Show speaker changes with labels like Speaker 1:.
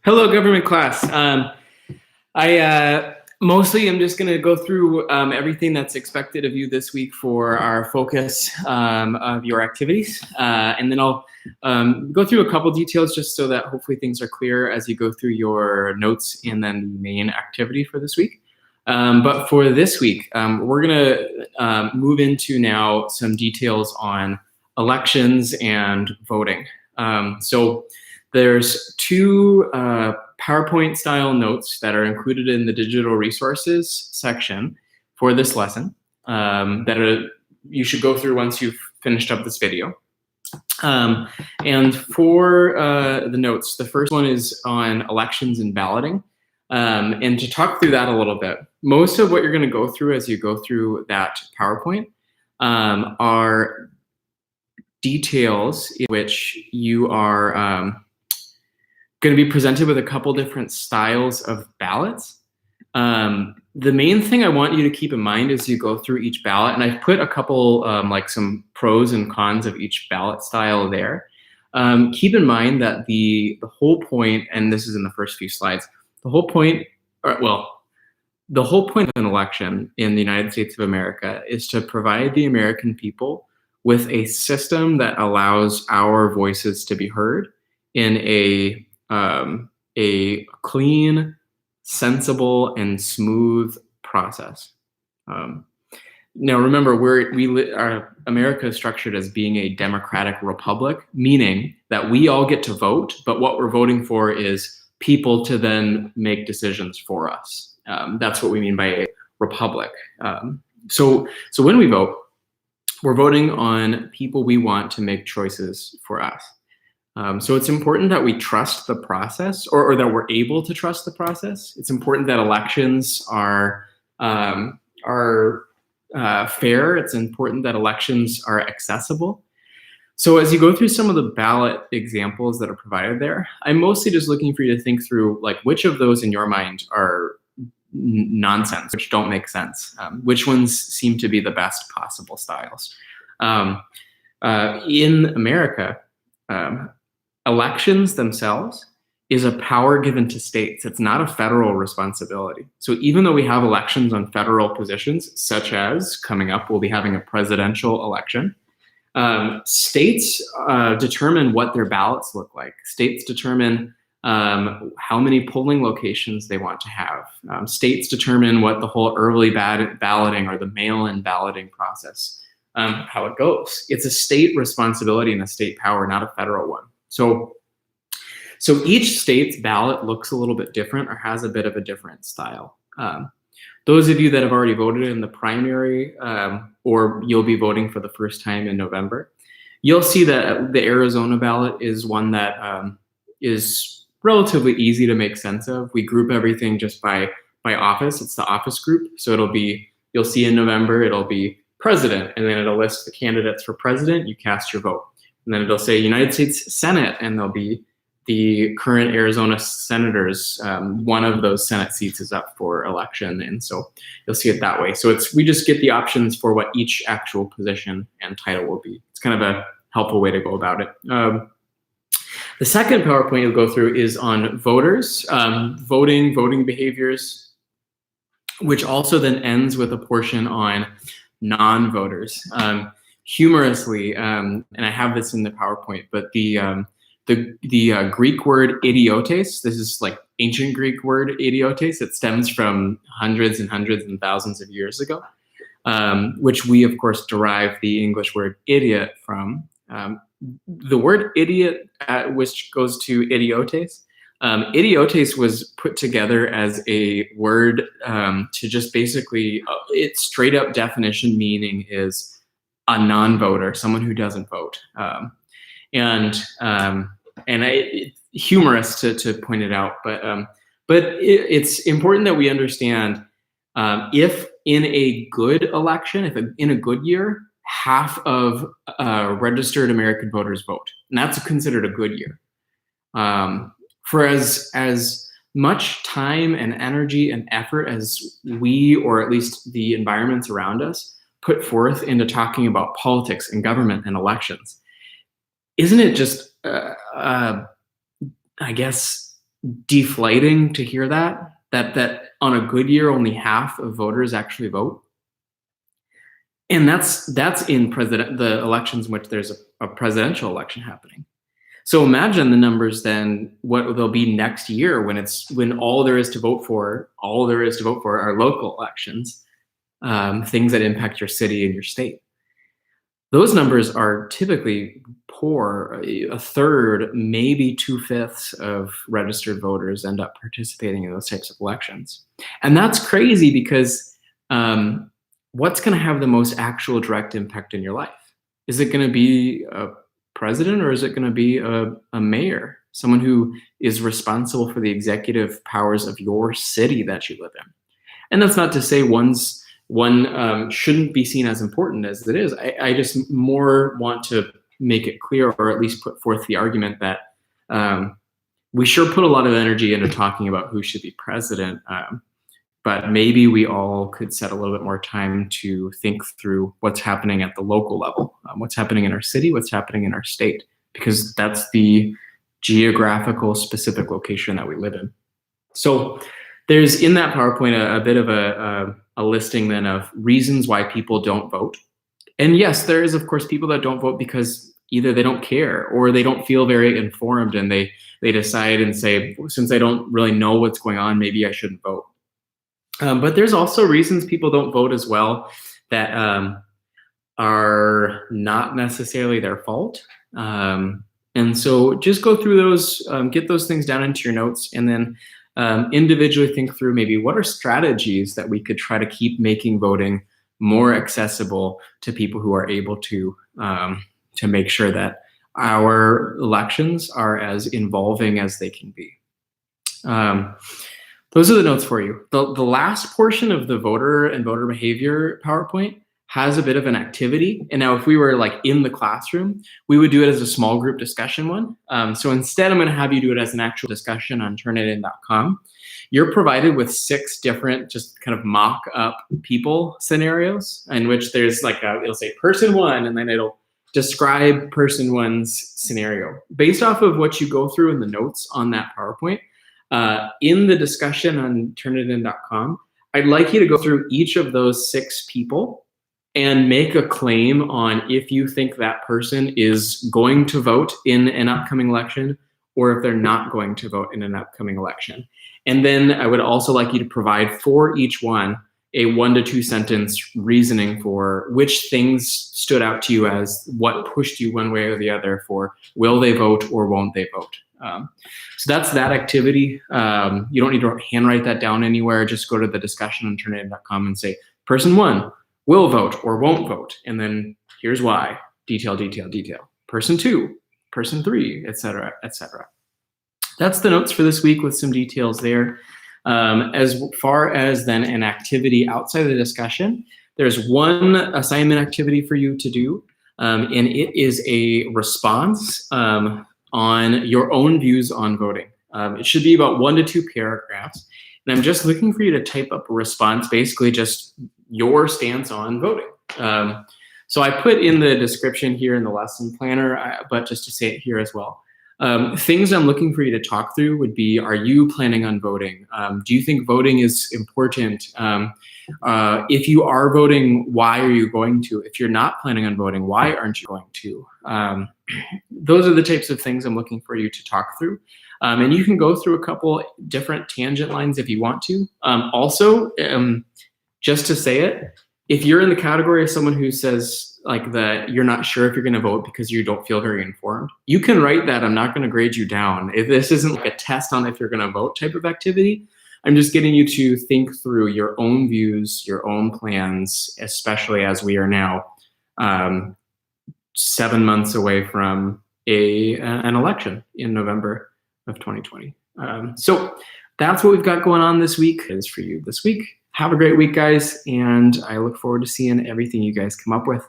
Speaker 1: Hello, government class. I mostly am just going to go through everything that's expected of you this week for our focus of your activities. And then I'll go through a couple details just so that hopefully things are clear as you go through your notes and then the main activity for this week. But for this week, we're going to move into now some details on elections and voting. So there's two PowerPoint style notes that are included in the digital resources section for this lesson you should go through once you've finished up this video. And for the notes, the first one is on elections and balloting. And to talk through that a little bit, most of what you're going to go through as you go through that PowerPoint are details in which you are going to be presented with a couple different styles of ballots. The main thing I want you to keep in mind as you go through each ballot, and I've put a couple like some pros and cons of each ballot style there. Keep in mind that the whole point, and this is in the first few slides, the whole point of an election in the United States of America is to provide the American people with a system that allows our voices to be heard in a clean, sensible, and smooth process. Now, remember, America is structured as being a democratic republic, meaning that we all get to vote, but what we're voting for is people to then make decisions for us. That's what we mean by a republic. So when we vote, we're voting on people we want to make choices for us. So it's important that we trust the process, or that we're able to trust the process. It's important that elections are fair. It's important that elections are accessible. So as you go through some of the ballot examples that are provided there, I'm mostly just looking for you to think through like which of those in your mind are nonsense, which don't make sense, which ones seem to be the best possible styles. In America, elections themselves is a power given to states. It's not a federal responsibility. So even though we have elections on federal positions, such as coming up, we'll be having a presidential election, states determine what their ballots look like. States determine how many polling locations they want to have. States determine what the whole early balloting or the mail-in balloting process, how it goes. It's a state responsibility and a state power, not a federal one. So each state's ballot looks a little bit different or has a bit of a different style. Those of you that have already voted in the primary, or you'll be voting for the first time in November, you'll see that the Arizona ballot is one that is relatively easy to make sense of. We group everything just by office. It's the office group. So you'll see in November, it'll be president, and then it'll list the candidates for president. You cast your vote. And then it'll say United States Senate, and there'll be the current Arizona senators. One of those Senate seats is up for election, and so you'll see it that way. So we just get the options for what each actual position and title will be. It's kind of a helpful way to go about it. The second PowerPoint you'll go through is on voters, voting behaviors, which also then ends with a portion on non-voters. Humorously, and I have this in the PowerPoint, but the Greek word idiotes, this is like ancient Greek word idiotes. It stems from hundreds and hundreds and thousands of years ago, which we of course derive the English word idiot from. The word idiot, which goes to idiotes, idiotes was put together as a word to just basically, its straight up definition meaning is a non-voter, someone who doesn't vote. It's humorous to point it out, but it's important that we understand if in a good election, if in a good year, half of registered American voters vote, and that's considered a good year. For as much time and energy and effort as we, or at least the environments around us, put forth into talking about politics and government and elections, isn't it just I guess deflating to hear that on a good year, only half of voters actually vote. And that's in the elections in which there's a presidential election happening. So imagine the numbers then, what they'll be next year when all there is to vote for are local elections, things that impact your city and your state. Those numbers are typically poor. A third, maybe 2/5 of registered voters end up participating in those types of elections. And that's crazy because what's going to have the most actual direct impact in your life? Is it going to be a president, or is it going to be a mayor, someone who is responsible for the executive powers of your city that you live in? And that's not to say one shouldn't be seen as important as it is. I just more want to make it clear, or at least put forth the argument that we sure put a lot of energy into talking about who should be president, but maybe we all could set a little bit more time to think through what's happening at the local level, what's happening in our city, what's happening in our state, because that's the geographical specific location that we live in. So there's in that PowerPoint a bit of a listing then of reasons why people don't vote. And yes, there is of course people that don't vote because either they don't care or they don't feel very informed, and they decide and say, since I don't really know what's going on, maybe I shouldn't vote. But there's also reasons people don't vote as well that are not necessarily their fault. And so just go through those, get those things down into your notes, and then individually think through maybe what are strategies that we could try to keep making voting more accessible to people who are able to make sure that our elections are as involving as they can be. Those are the notes for you. The last portion of the voter and voter behavior PowerPoint has a bit of an activity. And now if we were like in the classroom, we would do it as a small group discussion one. So instead, I'm gonna have you do it as an actual discussion on turnitin.com. You're provided with 6 different just kind of mock up people scenarios in which there's like it'll say person 1, and then it'll describe person 1's scenario. Based off of what you go through in the notes on that PowerPoint, in the discussion on turnitin.com, I'd like you to go through each of those 6 people and make a claim on if you think that person is going to vote in an upcoming election, or if they're not going to vote in an upcoming election. And then I would also like you to provide for each one a 1 to 2 sentence reasoning for which things stood out to you as what pushed you one way or the other for will they vote or won't they vote. So that's that activity. You don't need to handwrite that down anywhere. Just go to the discussion on turnitin.com and say, person 1 will vote or won't vote. And then here's why, detail, detail, detail. Person 2, person 3, et cetera, et cetera. That's the notes for this week with some details there. As far as then an activity outside of the discussion, there's one assignment activity for you to do, and it is a response on your own views on voting. It should be about 1 to 2 paragraphs. And I'm just looking for you to type up a response, basically just your stance on voting. So I put in the description here in the lesson planner, but just to say it here as well. Things I'm looking for you to talk through would be, are you planning on voting? Do you think voting is important? If you are voting, why are you going to? If you're not planning on voting, why aren't you going to? Those are the types of things I'm looking for you to talk through. And you can go through a couple different tangent lines if you want to. Also, just to say it, if you're in the category of someone who says like that you're not sure if you're going to vote because you don't feel very informed, you can write that. I'm not going to grade you down. If this isn't like a test on if you're going to vote type of activity, I'm just getting you to think through your own views, your own plans, especially as we are now 7 months away from an election in November of 2020. So that's what we've got going on this week. Is for you this week. Have a great week, guys, and I look forward to seeing everything you guys come up with.